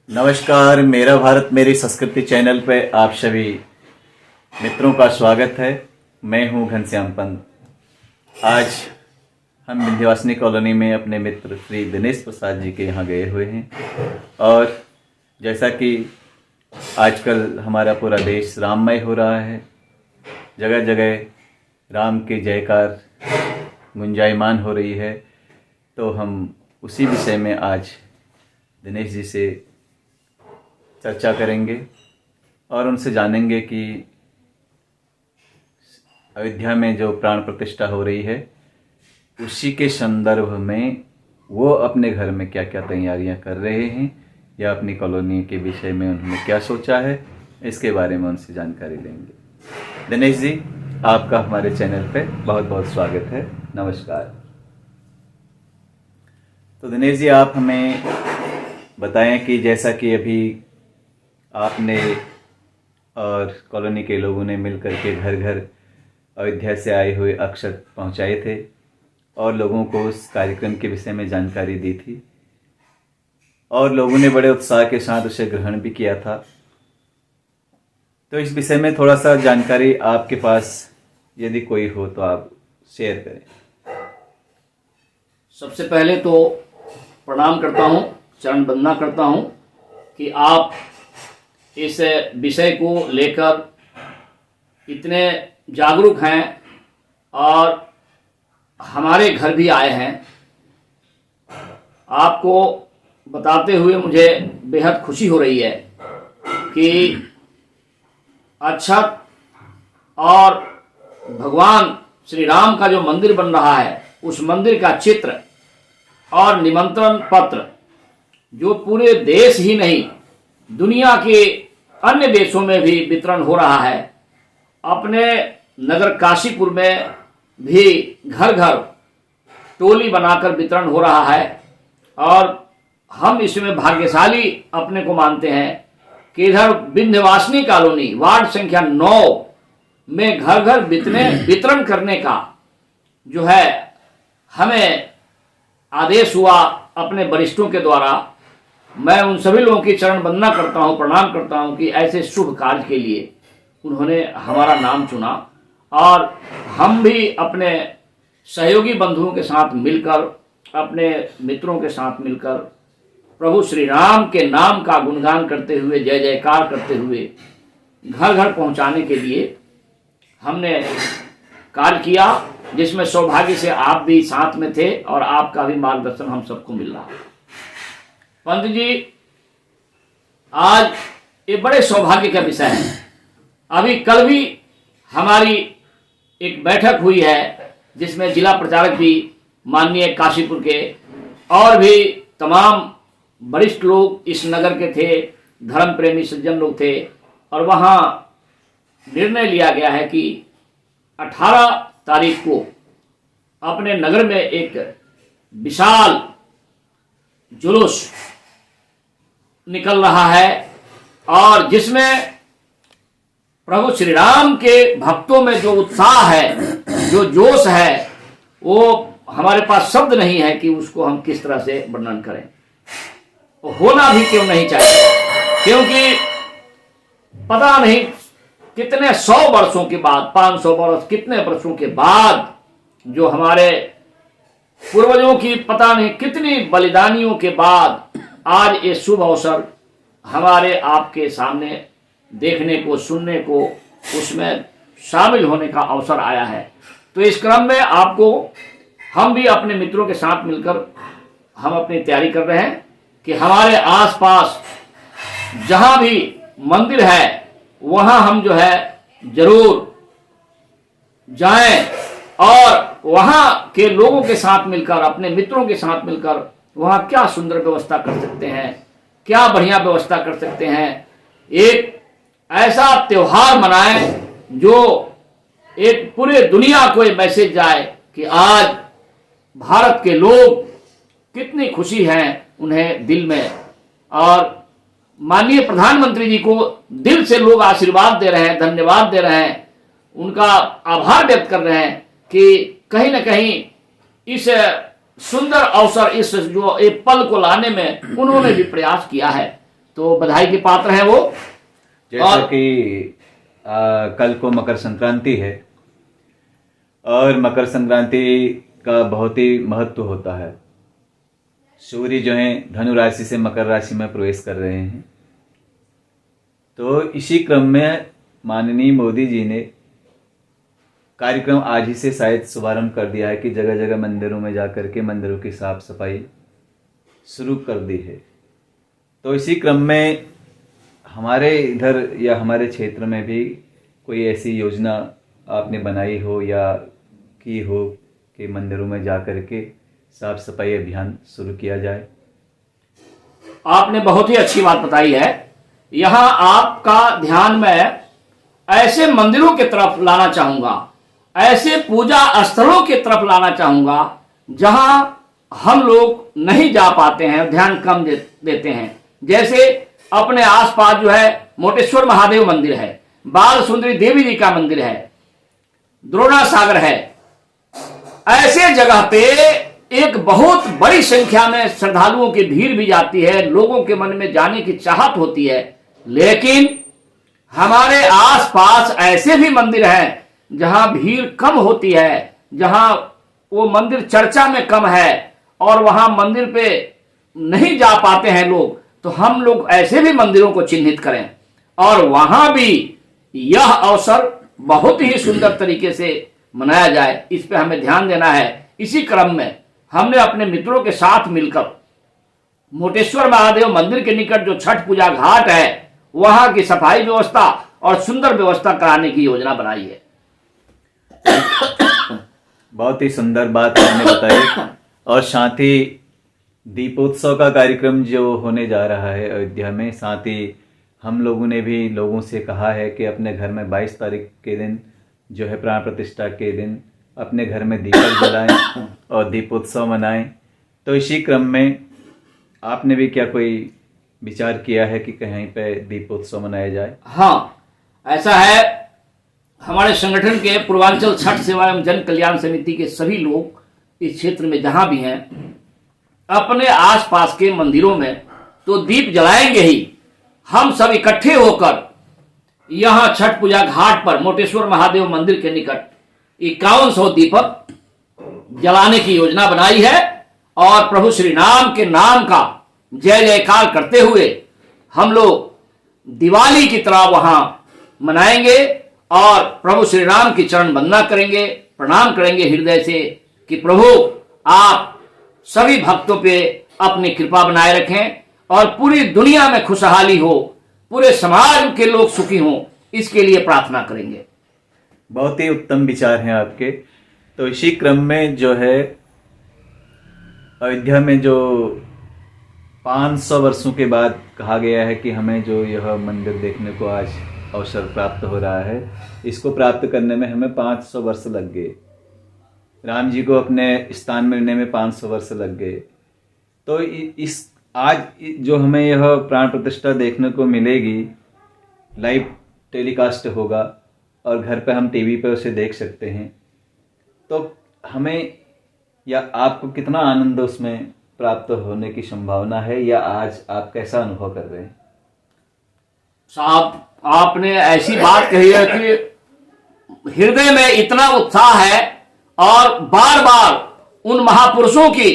नमस्कार, मेरा भारत मेरी संस्कृति चैनल पे आप सभी मित्रों का स्वागत है। मैं हूं घनश्याम पंत। आज हम विंध्यवासिनी कॉलोनी में अपने मित्र श्री दिनेश प्रसाद जी के यहाँ गए हुए हैं और जैसा कि आजकल हमारा पूरा देश राममय हो रहा है, जगह जगह राम के जयकार गुंजायमान हो रही है, तो हम उसी विषय में आज दिनेश जी से चर्चा करेंगे और उनसे जानेंगे कि अयोध्या में जो प्राण प्रतिष्ठा हो रही है उसी के संदर्भ में वो अपने घर में क्या क्या तैयारियां कर रहे हैं या अपनी कॉलोनी के विषय में उन्होंने क्या सोचा है, इसके बारे में उनसे जानकारी लेंगे। दिनेश जी, आपका हमारे चैनल पे बहुत बहुत स्वागत है। नमस्कार। तो दिनेश जी, आप हमें बताएं कि जैसा कि अभी आपने और कॉलोनी के लोगों ने मिलकर के घर घर अयोध्या से आए हुए अक्षत पहुंचाए थे और लोगों को उस कार्यक्रम के विषय में जानकारी दी थी और लोगों ने बड़े उत्साह के साथ उसे ग्रहण भी किया था। तो इस विषय में थोड़ा सा जानकारी आपके पास यदि कोई हो तो आप शेयर करें। सबसे पहले तो प्रणाम करता हूं, चरण वंदना करता हूं कि आप इस विषय को लेकर इतने जागरूक हैं और हमारे घर भी आए हैं। आपको बताते हुए मुझे बेहद खुशी हो रही है कि अक्षत और भगवान श्री राम का जो मंदिर बन रहा है उस मंदिर का चित्र और निमंत्रण पत्र जो पूरे देश ही नहीं दुनिया के अन्य देशों में भी वितरण हो रहा है। अपने नगर काशीपुर में भी घर घर टोली बनाकर वितरण हो रहा है और हम इसमें भाग्यशाली अपने को मानते हैं कि इधर विंध्यवासिनी कॉलोनी वार्ड संख्या 9 में घर घर वितरण करने का जो है हमें आदेश हुआ अपने वरिष्ठों के द्वारा। मैं उन सभी लोगों की चरण वंदना करता हूं, प्रणाम करता हूं कि ऐसे शुभ कार्य के लिए उन्होंने हमारा नाम चुना और हम भी अपने सहयोगी बंधुओं के साथ मिलकर, अपने मित्रों के साथ मिलकर प्रभु श्री राम के नाम का गुणगान करते हुए, जय जयकार करते हुए घर घर पहुंचाने के लिए हमने कार्य किया, जिसमें सौभाग्य से आप भी साथ में थे और आपका भी मार्गदर्शन हम सबको मिल रहा है। पंत जी, आज ये बड़े सौभाग्य का विषय है। अभी कल भी हमारी एक बैठक हुई है जिसमें जिला प्रचारक भी माननीय काशीपुर के और भी तमाम वरिष्ठ लोग इस नगर के थे, धर्म प्रेमी सज्जन लोग थे और वहाँ निर्णय लिया गया है कि 18 तारीख को अपने नगर में एक विशाल जुलूस निकल रहा है और जिसमें प्रभु श्री राम के भक्तों में जो उत्साह है, जो जोश है, वो हमारे पास शब्द नहीं है कि उसको हम किस तरह से वर्णन करें। होना भी क्यों नहीं चाहिए, क्योंकि पता नहीं कितने 100 वर्षों के बाद, 500 वर्ष, कितने वर्षों के बाद जो हमारे पूर्वजों की पता नहीं कितनी बलिदानियों के बाद आज ये शुभ अवसर हमारे आपके सामने देखने को, सुनने को, उसमें शामिल होने का अवसर आया है। तो इस क्रम में आपको हम भी अपने मित्रों के साथ मिलकर हम अपनी तैयारी कर रहे हैं कि हमारे आसपास जहां भी मंदिर है वहां हम जो है जरूर जाएं और वहां के लोगों के साथ मिलकर, अपने मित्रों के साथ मिलकर वहां क्या सुंदर व्यवस्था कर सकते हैं, क्या बढ़िया व्यवस्था कर सकते हैं, एक ऐसा त्योहार मनाएं जो एक पूरे दुनिया को ये मैसेज जाए कि आज भारत के लोग कितनी खुशी है उन्हें दिल में, और माननीय प्रधानमंत्री जी को दिल से लोग आशीर्वाद दे रहे हैं, धन्यवाद दे रहे हैं, उनका आभार व्यक्त कर रहे हैं कि कहीं ना कहीं इस सुंदर अवसर, इस जो एक पल को लाने में उन्होंने भी प्रयास किया है। तो बधाई के पात्र हैं वो। जैसा कि कल को मकर संक्रांति है और मकर संक्रांति का बहुत ही महत्व होता है। सूर्य जो है धनु राशि से मकर राशि में प्रवेश कर रहे हैं, तो इसी क्रम में माननीय मोदी जी ने कार्यक्रम आज ही से शायद शुभारंभ कर दिया है कि जगह जगह मंदिरों में जाकर के मंदिरों की साफ सफाई शुरू कर दी है। तो इसी क्रम में हमारे इधर या हमारे क्षेत्र में भी कोई ऐसी योजना आपने बनाई हो या की हो कि मंदिरों में जाकर के साफ सफाई अभियान शुरू किया जाए? आपने बहुत ही अच्छी बात बताई है। यहाँ आपका ध्यान मैं ऐसे मंदिरों की तरफ लाना चाहूंगा, ऐसे पूजा स्थलों की तरफ लाना चाहूंगा जहां हम लोग नहीं जा पाते हैं, ध्यान कम देते हैं। जैसे अपने आसपास जो है मोटेश्वर महादेव मंदिर है, बाल सुंदरी देवी जी का मंदिर है, द्रोणा सागर है। ऐसे जगह पे एक बहुत बड़ी संख्या में श्रद्धालुओं की भीड़ भी जाती है, लोगों के मन में जाने की चाहत होती है। लेकिन हमारे आसपास ऐसे भी मंदिर हैं जहां भीड़ कम होती है, जहां वो मंदिर चर्चा में कम है और वहां मंदिर पे नहीं जा पाते हैं लोग। तो हम लोग ऐसे भी मंदिरों को चिन्हित करें और वहां भी यह अवसर बहुत ही सुंदर तरीके से मनाया जाए, इस पे हमें ध्यान देना है। इसी क्रम में हमने अपने मित्रों के साथ मिलकर मोटेश्वर महादेव मंदिर के निकट जो छठ पूजा घाट है वहां की सफाई व्यवस्था और सुंदर व्यवस्था कराने की योजना बनाई है। बहुत ही सुंदर बात आपने बताई। और साथ ही दीपोत्सव का कार्यक्रम जो होने जा रहा है अयोध्या में, साथ ही हम लोगों ने भी लोगों से कहा है कि अपने घर में 22 तारीख के दिन जो है प्राण प्रतिष्ठा के दिन अपने घर में दीपक जलाएं और दीपोत्सव मनाएं। तो इसी क्रम में आपने भी क्या कोई विचार किया है कि कहीं पे दीपोत्सव मनाया जाए? हाँ, ऐसा है। हमारे संगठन के पूर्वांचल छठ सेवा एवं जन कल्याण समिति के सभी लोग इस क्षेत्र में जहां भी हैं अपने आसपास के मंदिरों में तो दीप जलाएंगे ही। हम सब इकट्ठे होकर यहां छठ पूजा घाट पर मोटेश्वर महादेव मंदिर के निकट 5100 दीपक जलाने की योजना बनाई है और प्रभु श्री राम के नाम का जय जयकार करते हुए हम लोग दिवाली की तरह वहां मनाएंगे और प्रभु श्री राम की चरण वंदना करेंगे, प्रणाम करेंगे हृदय से कि प्रभु आप सभी भक्तों पे अपनी कृपा बनाए रखें और पूरी दुनिया में खुशहाली हो, पूरे समाज के लोग सुखी हों, इसके लिए प्रार्थना करेंगे। बहुत ही उत्तम विचार हैं आपके। तो इसी क्रम में जो है अयोध्या में जो 500 वर्षों के बाद कहा गया है कि हमें जो यह मंदिर देखने को आज अवसर प्राप्त हो रहा है, इसको प्राप्त करने में हमें 500 वर्ष लग गए। राम जी को अपने स्थान मिलने में 500 वर्ष लग गए। तो इस आज जो हमें यह प्राण प्रतिष्ठा देखने को मिलेगी, लाइव टेलीकास्ट होगा और घर पे हम टीवी पे उसे देख सकते हैं। तो हमें या आपको कितना आनंद उसमें प्राप्त होने की संभावना है, या आज आप कैसा अनुभव कर रहे हैं? साहब, आपने ऐसी बात कही है कि हृदय में इतना उत्साह है और बार बार उन महापुरुषों की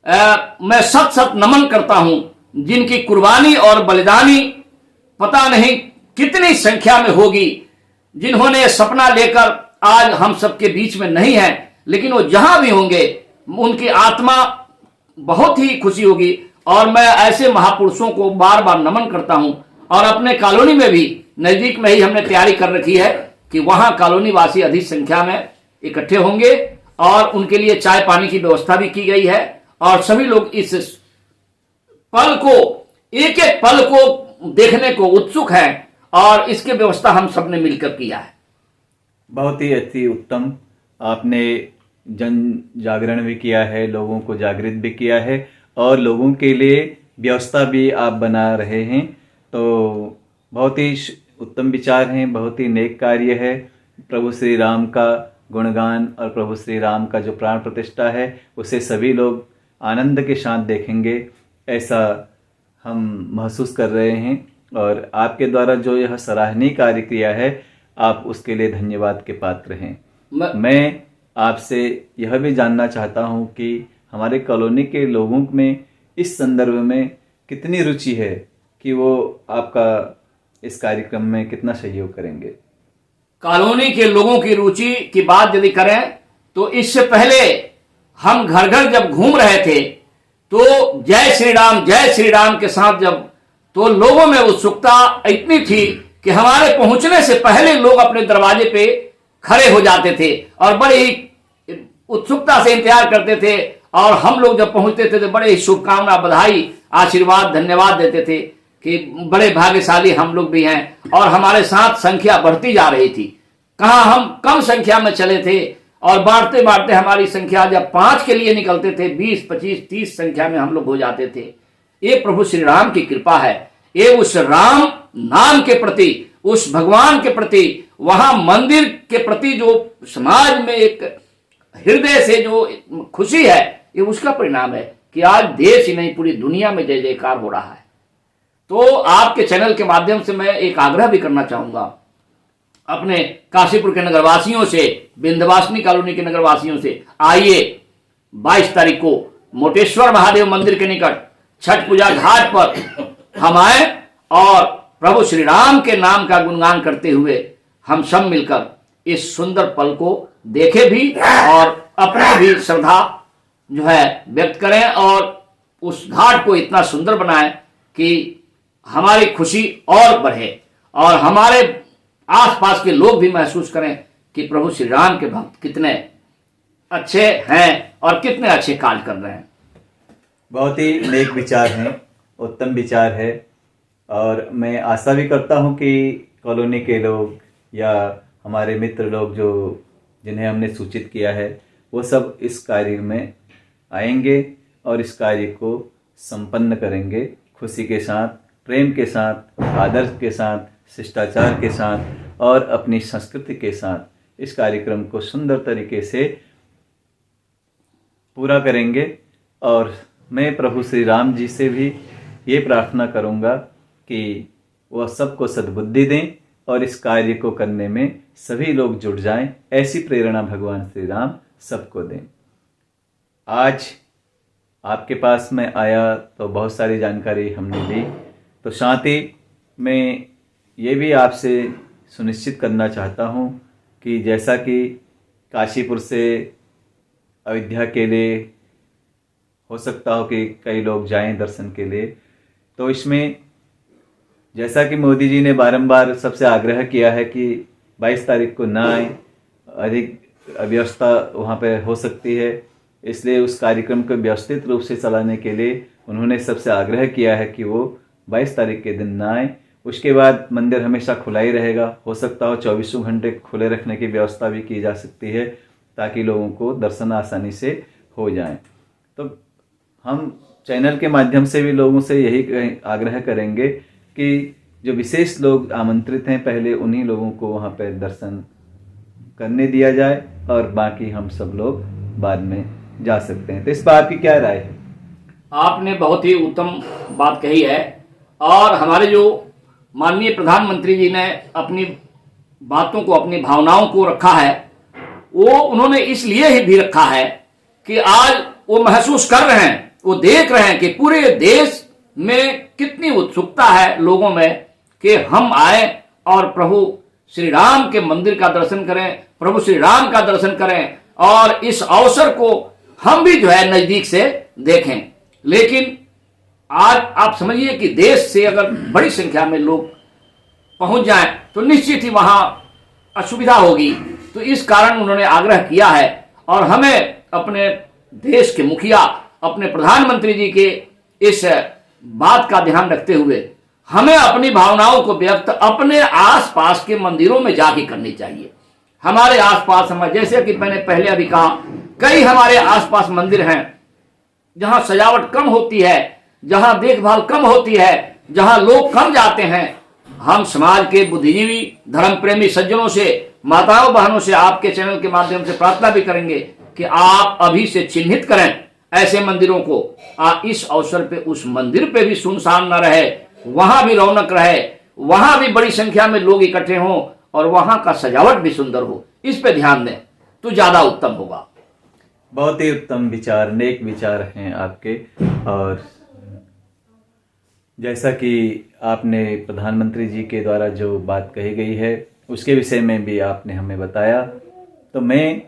मैं सत सत नमन करता हूं जिनकी कुर्बानी और बलिदानी पता नहीं कितनी संख्या में होगी, जिन्होंने सपना लेकर आज हम सबके बीच में नहीं है, लेकिन वो जहां भी होंगे उनकी आत्मा बहुत ही खुशी होगी। और मैं ऐसे महापुरुषों को बार बार नमन करता हूं और अपने कॉलोनी में भी नजदीक में ही हमने तैयारी कर रखी है कि वहां कॉलोनी वासी अधिक संख्या में इकट्ठे होंगे और उनके लिए चाय पानी की व्यवस्था भी की गई है और सभी लोग इस पल को, एक एक पल को देखने को उत्सुक हैं और इसकी व्यवस्था हम सबने मिलकर किया है। बहुत ही अति उत्तम। आपने जन जागरण भी किया है, लोगों को जागृत भी किया है और लोगों के लिए व्यवस्था भी आप बना रहे हैं। तो बहुत ही उत्तम विचार हैं, बहुत ही नेक कार्य है। प्रभु श्री राम का गुणगान और प्रभु श्री राम का जो प्राण प्रतिष्ठा है उसे सभी लोग आनंद के साथ देखेंगे, ऐसा हम महसूस कर रहे हैं और आपके द्वारा जो यह सराहनीय कार्य किया है, आप उसके लिए धन्यवाद के पात्र हैं। मैं आपसे यह भी जानना चाहता हूं कि हमारे कॉलोनी के लोगों में इस संदर्भ में कितनी रुचि है कि वो आपका इस कार्यक्रम में कितना सहयोग करेंगे। कॉलोनी के लोगों की रुचि की बात यदि करें तो इससे पहले हम घर घर जब घूम रहे थे तो जय श्री राम के साथ जब तो लोगों में उत्सुकता इतनी थी कि हमारे पहुंचने से पहले लोग अपने दरवाजे पे खड़े हो जाते थे और बड़े ही उत्सुकता से इंतजार करते थे और हम लोग जब पहुंचते थे तो बड़े ही शुभकामना, बधाई, आशीर्वाद, धन्यवाद देते थे कि बड़े भाग्यशाली हम लोग भी हैं। और हमारे साथ संख्या बढ़ती जा रही थी। कहाँ हम कम संख्या में चले थे और बांटते बांटते हमारी संख्या जब 5 के लिए निकलते थे 20, 25, 30 संख्या में हम लोग हो जाते थे। ये प्रभु श्री राम की कृपा है। ये उस राम नाम के प्रति, उस भगवान के प्रति, वहां मंदिर के प्रति जो समाज में एक हृदय से जो खुशी है, ये उसका परिणाम है कि आज देश ही नहीं पूरी दुनिया में जय जयकार हो रहा है। तो आपके चैनल के माध्यम से मैं एक आग्रह भी करना चाहूंगा अपने काशीपुर के नगरवासियों से, विंध्यवासिनी कॉलोनी के नगरवासियों से, आइए 22 तारीख को मोटेश्वर महादेव मंदिर के निकट छठ पूजा घाट पर हम आए और प्रभु श्री राम के नाम का गुणगान करते हुए हम सब मिलकर इस सुंदर पल को देखें भी और अपनी भी श्रद्धा जो है व्यक्त करें और उस घाट को इतना सुंदर बनाएं कि हमारी खुशी और बढ़े और हमारे आसपास के लोग भी महसूस करें कि प्रभु श्री राम के भक्त कितने अच्छे हैं और कितने अच्छे कार्य कर रहे हैं। बहुत ही नेक विचार हैं, उत्तम विचार है और मैं आशा भी करता हूं कि कॉलोनी के लोग या हमारे मित्र लोग जो जिन्हें हमने सूचित किया है वो सब इस कार्य में आएंगे और इस कार्य को संपन्न करेंगे खुशी के साथ, प्रेम के साथ, आदर्श के साथ, शिष्टाचार के साथ और अपनी संस्कृति के साथ इस कार्यक्रम को सुंदर तरीके से पूरा करेंगे। और मैं प्रभु श्री राम जी से भी ये प्रार्थना करूँगा कि वह सबको सद्बुद्धि दें और इस कार्य को करने में सभी लोग जुट जाएं। ऐसी प्रेरणा भगवान श्री राम सबको दें। आज आपके पास मैं आया तो बहुत सारी जानकारी हमने ली, तो साथ ही मैं ये भी आपसे सुनिश्चित करना चाहता हूँ कि जैसा कि काशीपुर से अयोध्या के लिए हो सकता हो कि कई लोग जाएं दर्शन के लिए, तो इसमें जैसा कि मोदी जी ने बारंबार सबसे आग्रह किया है कि 22 तारीख को ना आए, अधिक अव्यवस्था वहाँ पे हो सकती है, इसलिए उस कार्यक्रम को व्यवस्थित रूप से चलाने के लिए उन्होंने सबसे आग्रह किया है कि वो 22 तारीख के दिन ना आए। उसके बाद मंदिर हमेशा खुला ही रहेगा, हो सकता हो 24 घंटे खुले रखने की व्यवस्था भी की जा सकती है ताकि लोगों को दर्शन आसानी से हो जाए। तो हम चैनल के माध्यम से भी लोगों से यही आग्रह करेंगे कि जो विशेष लोग आमंत्रित हैं पहले उन्हीं लोगों को वहाँ पर दर्शन करने दिया जाए और बाकी हम सब लोग बाद में जा सकते हैं। तो इस पर आपकी क्या राय है? आपने बहुत ही उत्तम बात कही है और हमारे जो माननीय प्रधानमंत्री जी ने अपनी बातों को, अपनी भावनाओं को रखा है, वो उन्होंने इसलिए ही भी रखा है कि आज वो महसूस कर रहे हैं, वो देख रहे हैं कि पूरे देश में कितनी उत्सुकता है लोगों में कि हम आए और प्रभु श्री राम के मंदिर का दर्शन करें, प्रभु श्री राम का दर्शन करें और इस अवसर को हम भी जो है नजदीक से देखें। लेकिन आज आप समझिए कि देश से अगर बड़ी संख्या में लोग पहुंच जाएं तो निश्चित ही वहां असुविधा होगी। तो इस कारण उन्होंने आग्रह किया है और हमें अपने देश के मुखिया, अपने प्रधानमंत्री जी के इस बात का ध्यान रखते हुए हमें अपनी भावनाओं को व्यक्त अपने आसपास के मंदिरों में जाके करनी चाहिए। हमारे आसपास हम जैसे कि मैंने पहले अभी कहा, कई हमारे आसपास मंदिर हैं जहां सजावट कम होती है, जहां देखभाल कम होती है, जहां लोग कम जाते हैं। हम समाज के बुद्धिजीवी, धर्म प्रेमी सज्जनों से, माताओं बहनों से आपके चैनल के माध्यम से प्रार्थना भी करेंगे कि आप अभी से चिन्हित करें ऐसे मंदिरों को इस अवसर पे उस मंदिर पे भी सुनसान न रहे, वहां भी रौनक रहे, वहां भी बड़ी संख्या में लोग इकट्ठे हों और वहां का सजावट भी सुंदर हो, इस पे ध्यान दें तो ज्यादा उत्तम होगा। बहुत ही उत्तम विचार, नेक विचार हैं आपके। और जैसा कि आपने प्रधानमंत्री जी के द्वारा जो बात कही गई है उसके विषय में भी आपने हमें बताया, तो मैं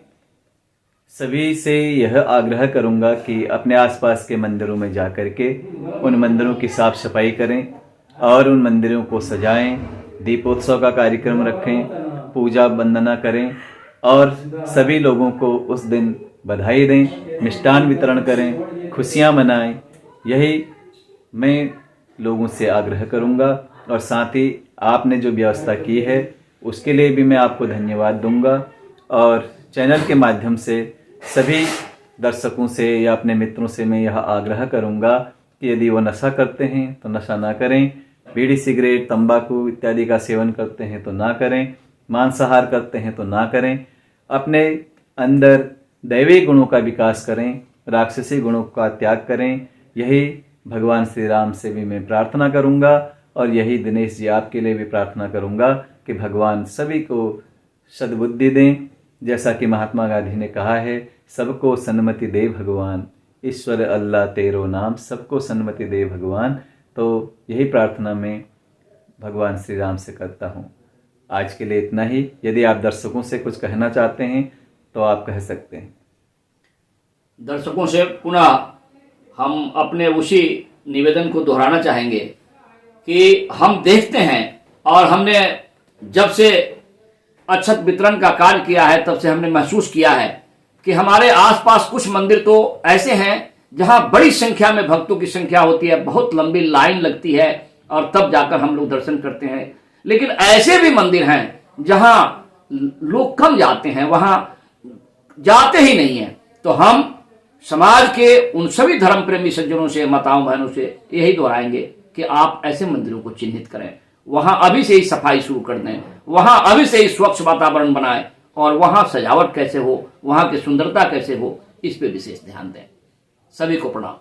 सभी से यह आग्रह करूंगा कि अपने आसपास के मंदिरों में जाकर के उन मंदिरों की साफ सफाई करें और उन मंदिरों को सजाएं, दीपोत्सव का कार्यक्रम रखें, पूजा वंदना करें और सभी लोगों को उस दिन बधाई दें, मिष्ठान वितरण करें, खुशियां मनाएं। यही मैं लोगों से आग्रह करूंगा और साथ ही आपने जो व्यवस्था की है उसके लिए भी मैं आपको धन्यवाद दूंगा। और चैनल के माध्यम से सभी दर्शकों से या अपने मित्रों से मैं यह आग्रह करूंगा कि यदि वो नशा करते हैं तो नशा ना करें, बीड़ी सिगरेट तंबाकू इत्यादि का सेवन करते हैं तो ना करें, मांसाहार करते हैं तो ना करें, अपने अंदर दैवी गुणों का विकास करें, राक्षसी गुणों का त्याग करें। यही भगवान श्री राम से भी मैं प्रार्थना करूंगा और यही दिनेश जी आपके लिए भी प्रार्थना करूंगा कि भगवान सभी को सद्बुद्धि दें। जैसा कि महात्मा गांधी ने कहा है, सबको सन्मति दे भगवान, ईश्वर अल्लाह तेरो नाम, सबको सन्मति दे भगवान। तो यही प्रार्थना मैं भगवान श्री राम से करता हूँ। आज के लिए इतना ही। यदि आप दर्शकों से कुछ कहना चाहते हैं तो आप कह सकते हैं। दर्शकों से पुनः हम अपने उसी निवेदन को दोहराना चाहेंगे कि हम देखते हैं और हमने जब से अक्षत वितरण का कार्य किया है तब से हमने महसूस किया है कि हमारे आसपास कुछ मंदिर तो ऐसे हैं जहां बड़ी संख्या में भक्तों की संख्या होती है, बहुत लंबी लाइन लगती है और तब जाकर हम लोग दर्शन करते हैं। लेकिन ऐसे भी मंदिर हैं जहां लोग कम जाते हैं, वहां जाते ही नहीं है। तो हम समाज के उन सभी धर्म प्रेमी सज्जनों से, माताओं बहनों से यही दोहराएंगे कि आप ऐसे मंदिरों को चिन्हित करें, वहां अभी से ही सफाई शुरू कर दें, वहां अभी से ही स्वच्छ वातावरण बनाएं और वहां सजावट कैसे हो, वहां की सुंदरता कैसे हो, इस पे विशेष ध्यान दें। सभी को प्रणाम।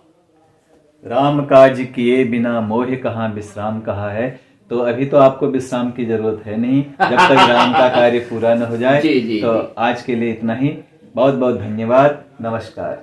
राम काज किए बिना मोह कहाँ विश्राम कहा है। तो अभी तो आपको विश्राम की जरूरत है नहीं, जब तक राम का कार्य पूरा न हो जाए। जी, जी, तो जी। आज के लिए इतना ही। बहुत बहुत धन्यवाद। नमस्कार।